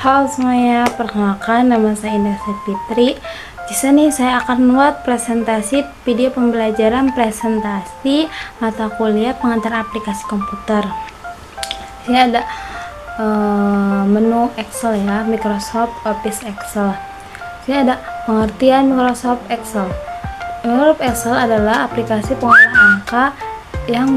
Halo semuanya, perkenalkan nama saya Indah Fitri. Di sini saya akan membuat presentasi video pembelajaran presentasi mata kuliah pengantar aplikasi komputer. Di sini ada menu Excel ya, Microsoft Office Excel. Di sini ada pengertian Microsoft Excel. Microsoft Excel adalah aplikasi pengolah angka yang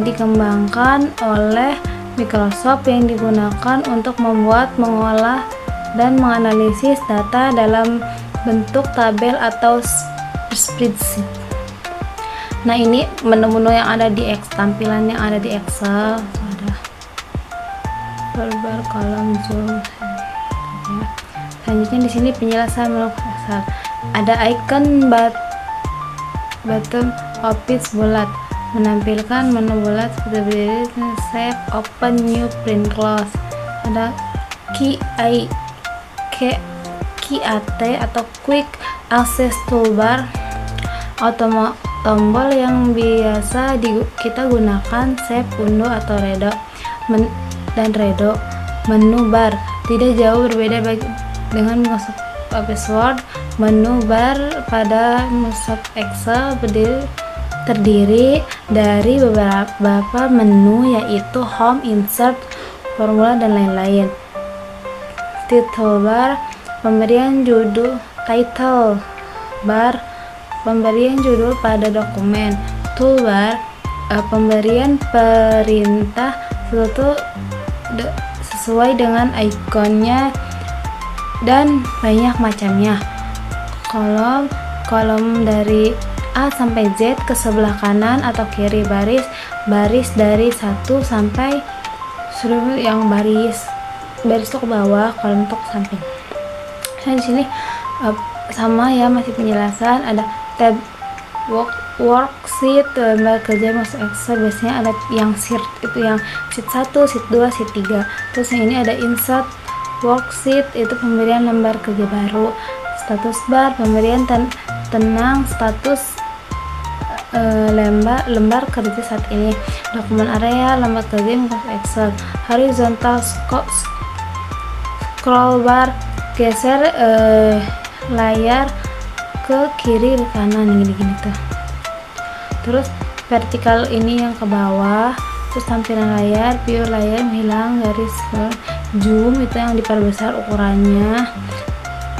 dikembangkan oleh Microsoft yang digunakan untuk membuat, mengolah, dan menganalisis data dalam bentuk tabel atau spreadsheet. Nah, ini menu-menu yang ada di tampilan yang ada di Excel. Ada toolbar, kolom, zoom. Selanjutnya di sini penjelasan menu Excel. Ada icon bottom office bulat, menampilkan menu bulat seperti save, open, new, print, close. Ada QAT atau quick access toolbar, tombol yang biasa kita gunakan save, undo atau redo, dan redo. Menu bar tidak jauh berbeda dengan Microsoft Office Word. Menu bar pada Microsoft Excel terdiri dari beberapa menu, yaitu home, insert, formula, dan lain-lain. Title bar, pemberian judul, title bar, pemberian judul pada dokumen. Toolbar, pemberian perintah sesuai dengan ikonnya dan banyak macamnya. Kolom dari A sampai Z ke sebelah kanan atau kiri, baris dari 1 sampai seluruh yang baris itu ke bawah, kolom untuk samping. Nah, di sini sama ya, masih penjelasan. Ada tab worksheet, lembar kerja masuk Excel. Biasanya ada yang sheet, itu yang sheet 1, sheet 2, sheet 3. Terus yang ini ada insert worksheet, itu pemberian lembar kerja baru. Status bar, pemberian tenang status lembar kerja saat ini. Dokumen area, lembar kerja Microsoft Excel. Horizontal scroll bar, geser layar ke kiri ke kanan gini-gini tuh. Terus vertikal ini yang ke bawah. Terus tampilan layar, view layar, menghilang garis, zoom itu yang diperbesar ukurannya.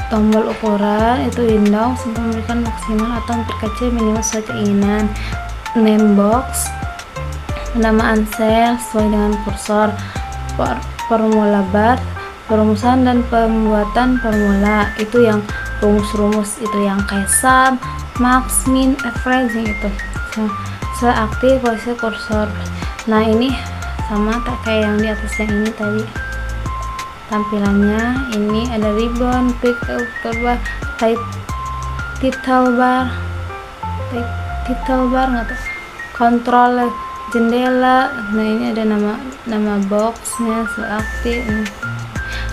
Tombol ukuran itu window untuk memberikan maksimal atau memperkecil minimal sesuai keinginan. Name box, penamaan sel sesuai dengan kursor. Formula bar, perumusan dan pembuatan formula, itu yang rumus-rumus itu yang kayak sum, max, min, average itu. Sel aktif, posisi kursor. Nah, ini sama kayak yang di atas yang ini tadi. Tampilannya ini ada ribbon, quick bar, title bar nggak tahu, kontrol jendela. Nah, ini ada nama boxnya, aktif.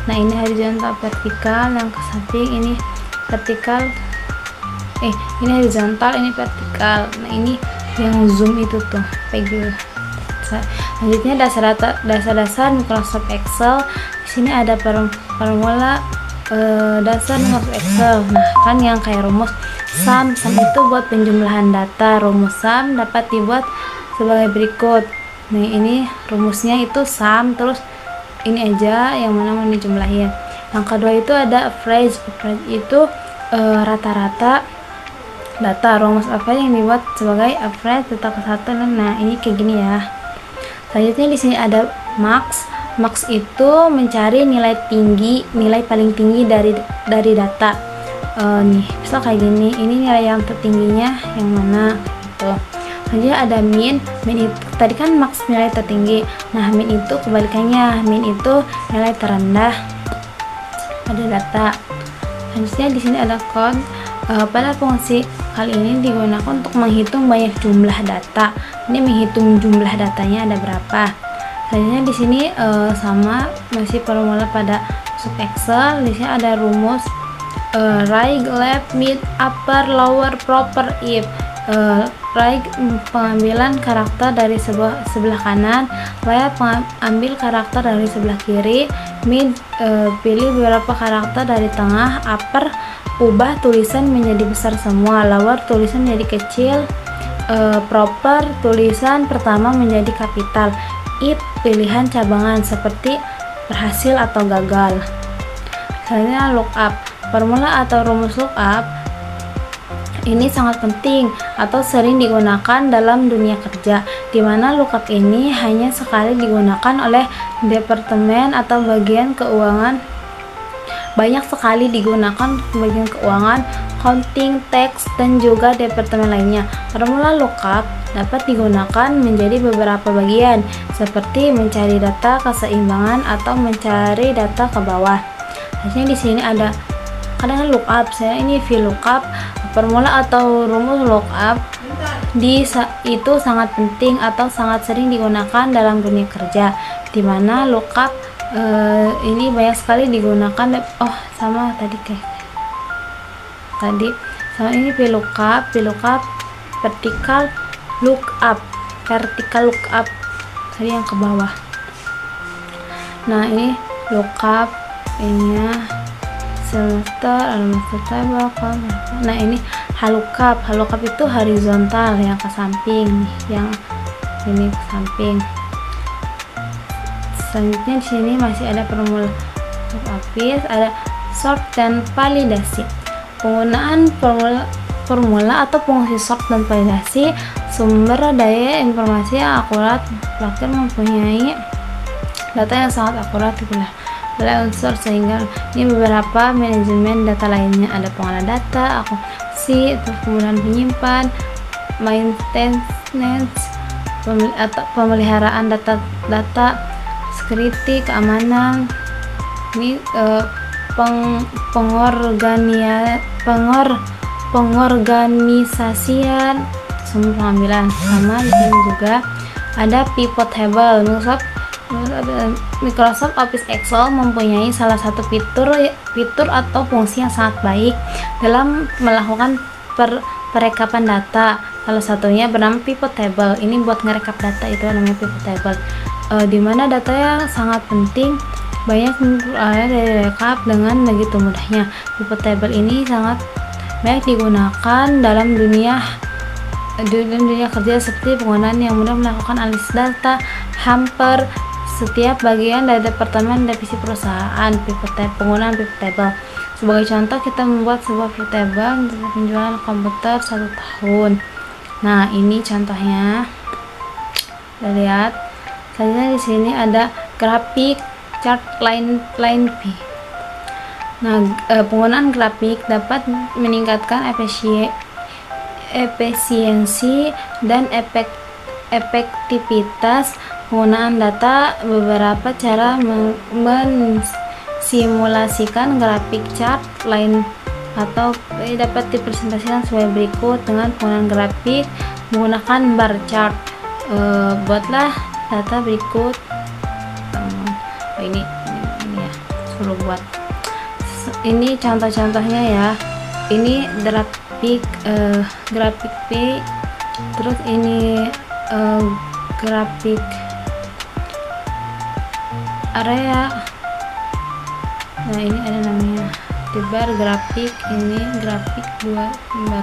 Nah, ini horizontal, vertikal, yang ke samping ini vertikal, ini horizontal, ini vertikal. Nah, ini yang zoom itu tuh pegel. Selanjutnya dasar Microsoft Excel. Di sini ada formula dasar Microsoft Excel. Nah, kan yang kayak rumus sum itu buat penjumlahan data. Rumus sum dapat dibuat sebagai berikut. Nah, ini rumusnya itu sum, terus ini aja yang mana mau dijumlahin. Yang kedua itu ada average. Average itu rata-rata data. Rumus apa yang dibuat sebagai average data kesatuan. Nah, ini kayak gini ya. Selanjutnya di sini ada max. Max itu mencari nilai paling tinggi dari data. Nih, misal kayak gini. Ini nilai yang tertingginya yang mana gitu. Selanjutnya ada min. Min itu tadi kan max nilai tertinggi. Nah, min itu kebalikannya. Min itu nilai terendah pada data. Selanjutnya di sini ada count. Pada fungsi kali ini digunakan untuk menghitung banyak jumlah data. Ini menghitung jumlah datanya ada berapa. Selanjutnya di sini sama masih formula pada sub Excel. Di sini ada rumus right, left, mid, upper, lower, proper, if. right pengambilan karakter dari sebelah kanan, left ambil karakter dari sebelah kiri, mid pilih beberapa karakter dari tengah, upper ubah tulisan menjadi besar semua, lower tulisan menjadi kecil, proper tulisan pertama menjadi kapital, if pilihan cabangan seperti berhasil atau gagal. Selanjutnya lookup, formula atau rumus lookup ini sangat penting atau sering digunakan dalam dunia kerja, di mana lookup ini hanya sekali digunakan oleh departemen atau bagian keuangan. Banyak sekali digunakan bagian keuangan, accounting, tax, dan juga departemen lainnya. Formula lookup dapat digunakan menjadi beberapa bagian, seperti mencari data keseimbangan atau mencari data ke bawah. Hasilnya di sini ada kadang lookup, saya ini VLOOKUP. Formula atau rumus lookup itu sangat penting atau sangat sering digunakan dalam dunia kerja, di mana lookup ini banyak sekali digunakan. Sama tadi sama ini VLOOKUP vertical lookup tadi yang ke bawah. Nah, ini lookup ini ya, semester table. Nah, ini halookup itu horizontal, yang ke samping nih, yang ini ke samping. Selanjutnya di sini masih ada formula lookup, ada sort dan validasi. Penggunaan formula atau fungsi sort dan validasi, sumber daya informasi yang akurat, terakhir mempunyai data yang sangat akurat oleh unsur, sehingga ini beberapa manajemen data lainnya, ada pengolah data, akuntansi, kemudian penyimpan, maintenance, atau pemeliharaan data, security, keamanan, ini pengorganisasian sumber pengambilan. Sama di sini juga ada pivot table. Microsoft Office Excel mempunyai salah satu fitur atau fungsi yang sangat baik dalam melakukan perekapan data. Salah satunya bernama pivot table. Ini buat ngerekap data, itu namanya pivot table, di mana data yang sangat penting banyak direkap dengan begitu mudahnya. Pivot table ini sangat banyak digunakan dalam dunia kerja, seperti penggunaan yang mudah melakukan analisis data, hampir setiap bagian dari departemen divisi perusahaan. Penggunaan pivot table sebagai contoh, kita membuat sebuah pivot table untuk penjualan komputer 1 tahun. Nah, ini contohnya, kita lihat. Selanjutnya di sini ada grafik chart line P. Nah, penggunaan grafik dapat meningkatkan efisiensi dan efektivitas penggunaan data. Beberapa cara mensimulasikan grafik chart line atau dapat dipresentasikan sebagai berikut. Dengan penggunaan grafik menggunakan bar chart, buatlah data berikut. Ini ya, suruh buat. Ini contoh-contohnya ya. Ini grafik P, terus ini grafik area. Nah, ini ada namanya di bar grafik, ini grafik 2 bar.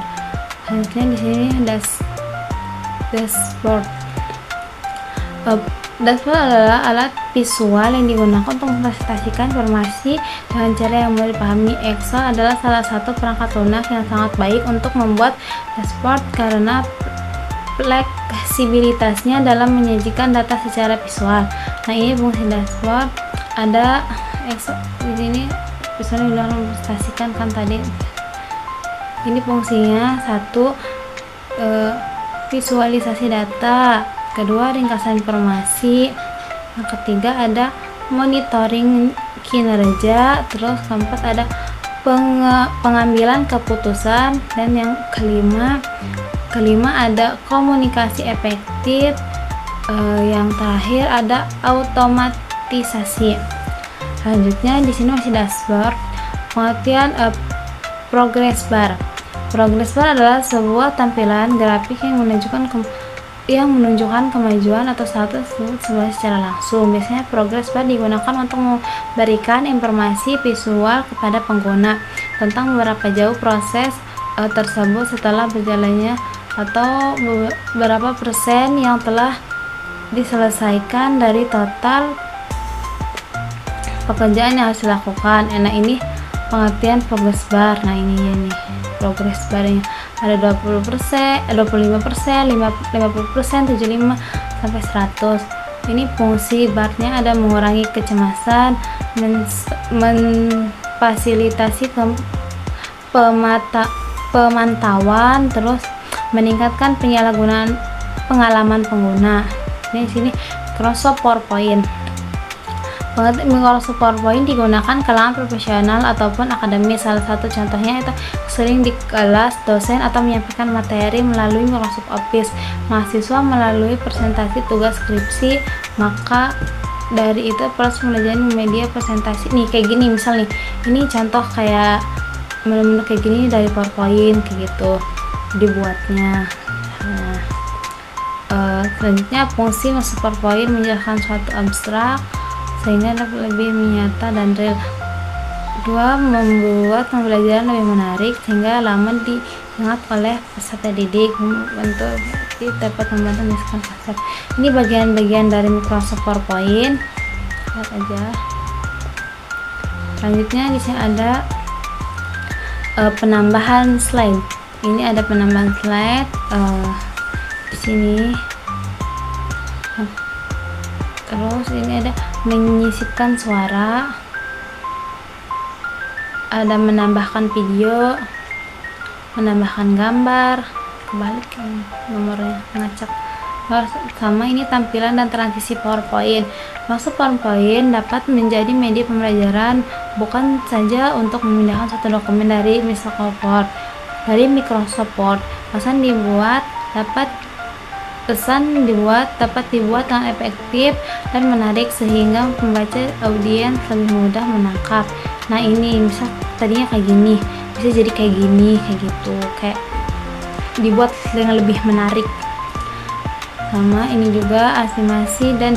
Selanjutnya di sini dashboard. Dashboard adalah alat visual yang digunakan untuk mempresentasikan informasi dengan cara yang mudah dipahami. Excel adalah salah satu perangkat lunak yang sangat baik untuk membuat dashboard karena fleksibilitasnya dalam menyajikan data secara visual. Nah, ini fungsi dashboard. Ada Excel di sini, misalnya bilang mempresentasikan kan tadi. Ini fungsinya: 1, visualisasi data. Kedua, ringkasan informasi. Yang ketiga, ada monitoring kinerja. Terus keempat, ada pengambilan keputusan. Dan yang kelima ada komunikasi efektif. Yang terakhir ada automatisasi. Selanjutnya di sini masih dashboard. Pengertian progress bar. Progress bar adalah sebuah tampilan grafik yang menunjukkan kemajuan atau status secara langsung. Biasanya progress bar digunakan untuk memberikan informasi visual kepada pengguna tentang beberapa jauh proses tersebut setelah berjalannya, atau berapa persen yang telah diselesaikan dari total pekerjaan yang harus dilakukan. Nah, ini pengertian progress bar. Nah, ini ya nih progress barnya ada 20%, 25%, 50%, 75 sampai 100. Ini fungsi barnya ada mengurangi kecemasan, memfasilitasi pemantauan, terus meningkatkan pengalaman pengguna. Ini di sini Microsoft PowerPoint. Microsoft PowerPoint digunakan kalangan profesional ataupun akademis. Salah satu contohnya itu sering di kelas dosen atau menyampaikan materi melalui Microsoft Office. Mahasiswa melalui presentasi tugas skripsi. Maka dari itu proses pembelajaran media presentasi nih kayak gini, misal nih ini contoh kayak menu-menu kayak gini dari PowerPoint kayak gitu dibuatnya. Selanjutnya fungsi Microsoft PowerPoint menjelaskan suatu abstrak sehingga lebih nyata dan real. Kedua, membuat pembelajaran lebih menarik sehingga lama diingat oleh peserta didik. Dapat membantu menuliskan konsep. Ini bagian-bagian dari Microsoft PowerPoint. Lihat aja. Selanjutnya di sini ada penambahan slide. Ini ada penambahan slide di sini. Terus ini ada menyisipkan suara, ada menambahkan video, menambahkan gambar, kebalik nomornya ngacak. Sama ini tampilan dan transisi PowerPoint. Maksud PowerPoint dapat menjadi media pembelajaran bukan saja untuk memindahkan satu dokumen dari Microsoft Word. Pesan dapat dibuat dengan efektif dan menarik sehingga pembaca audiens lebih mudah menangkap. Nah, ini misal tadinya kayak gini bisa jadi kayak gini, kayak gitu, kayak dibuat dengan lebih menarik. Sama ini juga animasi dan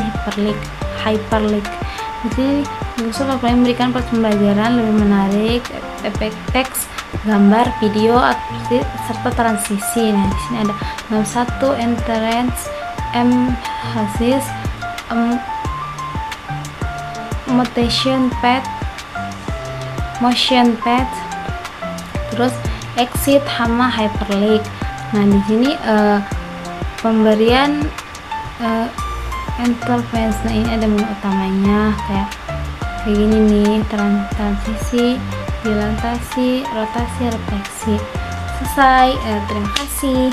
hyperlink. Jadi Microsoft PowerPoint memberikan proses pembelajaran lebih menarik, efek teks, gambar, video, serta transisi. Nah, di sini ada 61 entrance, emphasis, motion pad, terus exit sama hyperlink. Nah, di sini pemberian interface. Nah, ini ada menu utamanya kayak gini nih, transisi, dilantasi, rotasi, refleksi. Selesai. Terima kasih.